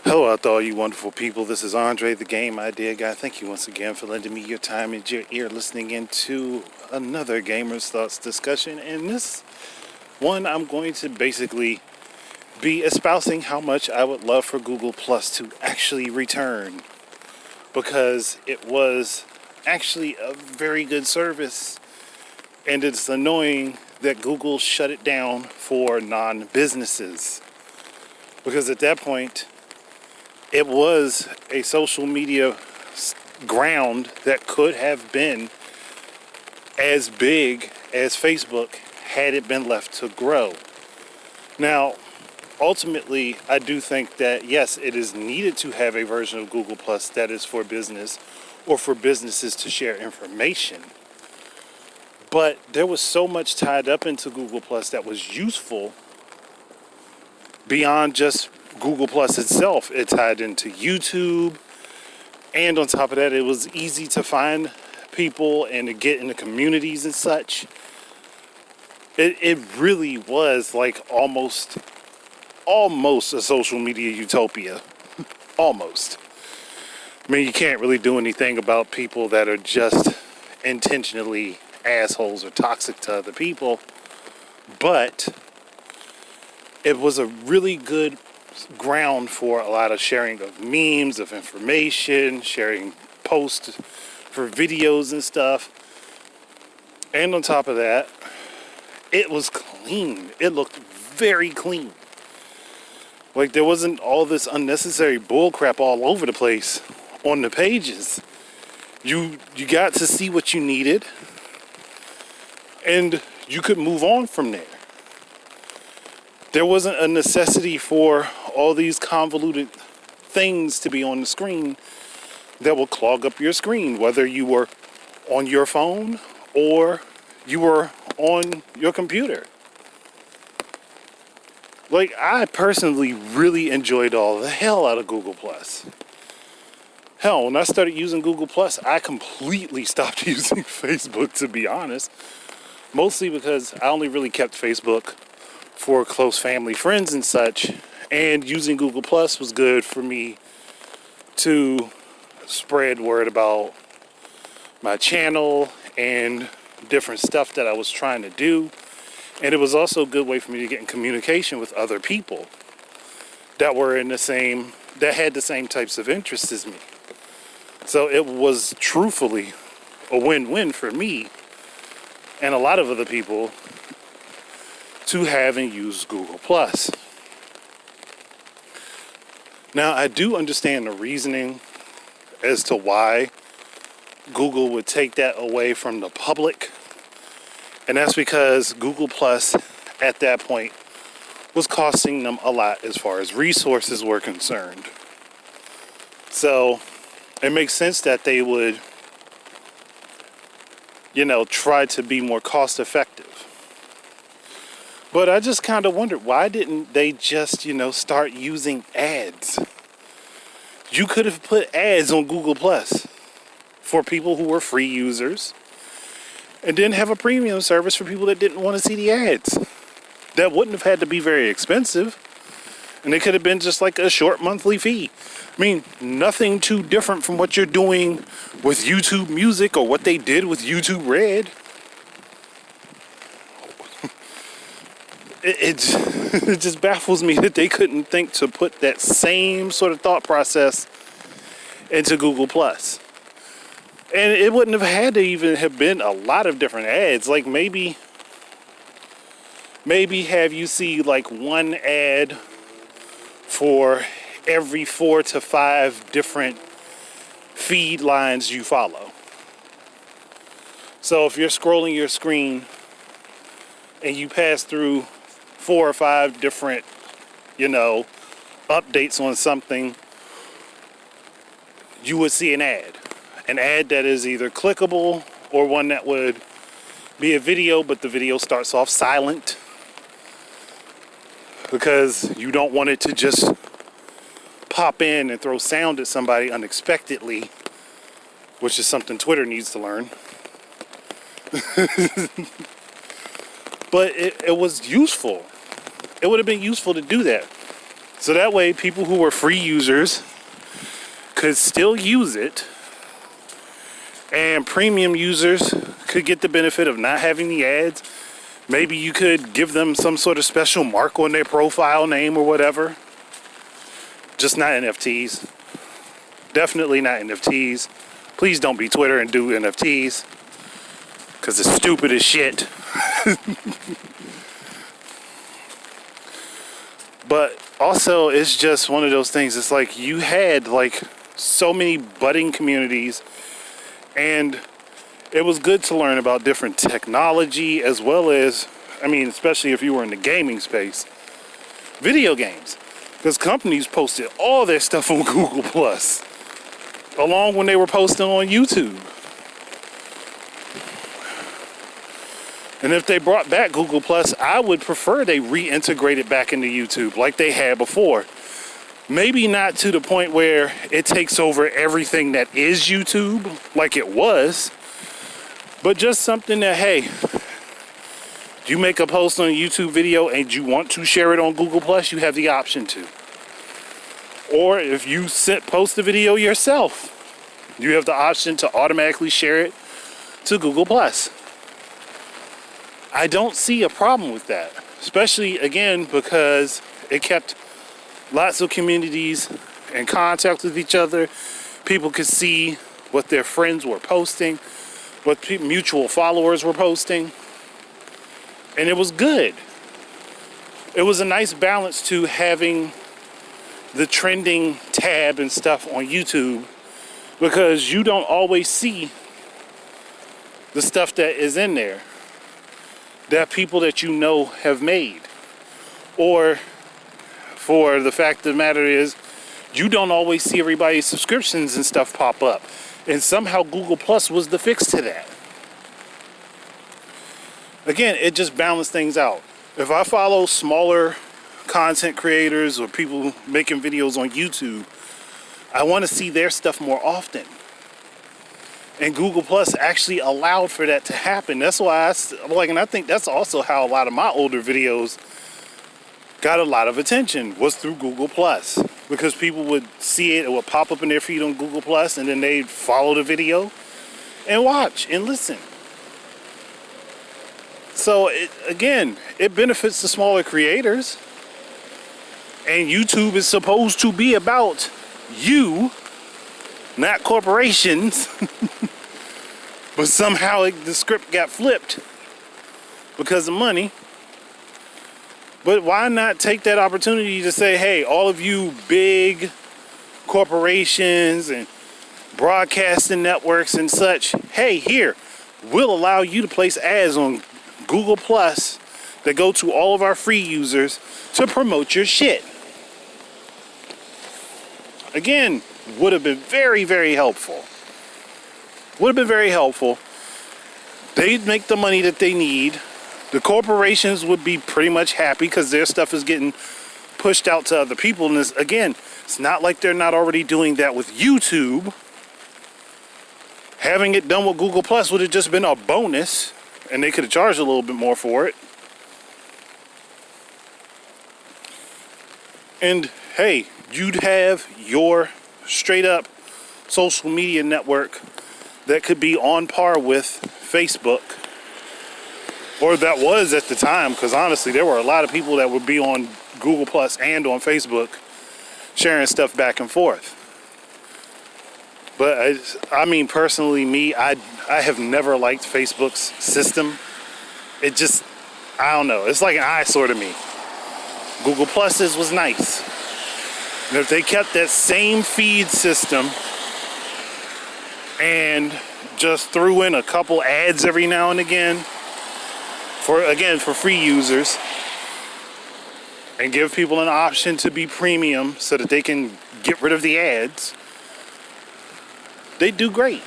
Hello out there, all you wonderful people. This is Andre, the Game Idea Guy. Thank you once again for lending me your time and your ear listening into another Gamer's Thoughts discussion. And this one, I'm going to basically be espousing how much I would love for Google Plus to actually return, because it was actually a very good service, and it's annoying that Google shut it down for non-businesses, because at that point it was a social media ground that could have been as big as Facebook had it been left to grow. Now, ultimately, I do think that, yes, it is needed to have a version of Google Plus that is for business or for businesses to share information. But there was so much tied up into Google Plus that was useful beyond just Google Plus itself. It tied into YouTube, and on top of that, it was easy to find people and to get into communities and such. It really was like almost a social media utopia. Almost. I mean, you can't really do anything about people that are just intentionally assholes or toxic to other people, but it was a really good ground for a lot of sharing of memes, of information, sharing posts for videos and stuff. And on top of that, it was clean. It looked very clean. Like, there wasn't all this unnecessary bullcrap all over the place on the pages. You got to see what you needed, and you could move on from there. There wasn't a necessity for all these convoluted things to be on the screen that will clog up your screen, whether you were on your phone or you were on your computer. Like, I personally really enjoyed all the hell out of Google Plus. Hell, when I started using Google Plus, I completely stopped using Facebook, to be honest. Mostly because I only really kept Facebook for close family friends and such, and using Google Plus was good for me to spread word about my channel and different stuff that I was trying to do. And it was also a good way for me to get in communication with other people that were that had the same types of interests as me. So it was truthfully a win-win for me and a lot of other people to have and use Google Plus. Now, I do understand the reasoning as to why Google would take that away from the public. And that's because Google Plus at that point was costing them a lot as far as resources were concerned. So it makes sense that they would, try to be more cost effective. But I just kind of wondered, why didn't they just, start using ads? You could have put ads on Google Plus for people who were free users, and then have a premium service for people that didn't want to see the ads. That wouldn't have had to be very expensive, and it could have been just like a short monthly fee. I mean, nothing too different from what you're doing with YouTube Music or what they did with YouTube Red. It just baffles me that they couldn't think to put that same sort of thought process into Google Plus. And it wouldn't have had to even have been a lot of different ads. Like, maybe have you see like one ad for every 4 to 5 different feed lines you follow. So if you're scrolling your screen and you pass through 4 or 5 different, updates on something, you would see an ad that is either clickable or one that would be a video, but the video starts off silent because you don't want it to just pop in and throw sound at somebody unexpectedly, which is something Twitter needs to learn. But it was useful. It would have been useful to do that. So that way people who were free users could still use it, and premium users could get the benefit of not having the ads. Maybe you could give them some sort of special mark on their profile name or whatever. Just not NFTs. Definitely not NFTs. Please don't be Twitter and do NFTs, because it's stupid as shit. But also, it's just one of those things. It's like you had like so many budding communities, and it was good to learn about different technology, as well as, I mean, especially if you were in the gaming space, video games, because companies posted all their stuff on Google Plus, along when they were posting on YouTube. And if they brought back Google Plus, I would prefer they reintegrate it back into YouTube like they had before. Maybe not to the point where it takes over everything that is YouTube like it was, but just something that, hey, you make a post on a YouTube video and you want to share it on Google Plus, you have the option to. Or if you post the video yourself, you have the option to automatically share it to Google Plus. I don't see a problem with that, especially, again, because it kept lots of communities in contact with each other. People could see what their friends were posting, what mutual followers were posting, and it was good. It was a nice balance to having the trending tab and stuff on YouTube, because you don't always see the stuff that is in there that people that you know have made. Or, for the fact of the matter is, you don't always see everybody's subscriptions and stuff pop up. And somehow Google Plus was the fix to that. Again, it just balanced things out. If I follow smaller content creators or people making videos on YouTube, I want to see their stuff more often. And Google Plus actually allowed for that to happen. That's why and I think that's also how a lot of my older videos got a lot of attention, was through Google Plus. Because people would see it would pop up in their feed on Google Plus, and then they'd follow the video and watch and listen. So, it benefits the smaller creators. And YouTube is supposed to be about you, not corporations. But somehow the script got flipped because of money. But why not take that opportunity to say, hey, all of you big corporations and broadcasting networks and such, hey, here, we'll allow you to place ads on Google Plus that go to all of our free users to promote your shit. Again, would have been very, very helpful. Would have been very helpful. They'd make the money that they need. The corporations would be pretty much happy because their stuff is getting pushed out to other people. And it's not like they're not already doing that with YouTube. Having it done with Google Plus would have just been a bonus, and they could have charged a little bit more for it. And hey, you'd have your straight up social media network that could be on par with Facebook, or that was at the time, because honestly there were a lot of people that would be on Google Plus and on Facebook sharing stuff back and forth. But I mean, personally, I have never liked Facebook's system. It just, I don't know, it's like an eyesore to me. Google Plus's was nice, and if they kept that same feed system and just threw in a couple ads every now and again for free users, and give people an option to be premium so that they can get rid of the ads, they do great.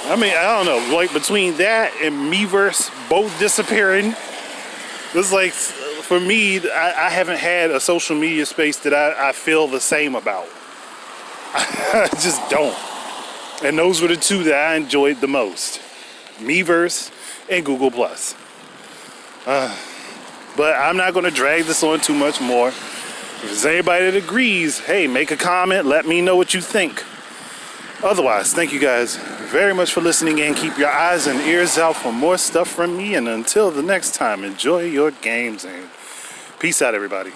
I mean, I don't know, like between that and Miiverse both disappearing, it's like, for me, I haven't had a social media space that I feel the same about. I just don't. And those were the two that I enjoyed the most. Miiverse and Google Plus. But I'm not going to drag this on too much more. If there's anybody that agrees, hey, make a comment. Let me know what you think. Otherwise, thank you guys very much for listening in. Keep your eyes and ears out for more stuff from me. And until the next time, enjoy your games and peace out, everybody.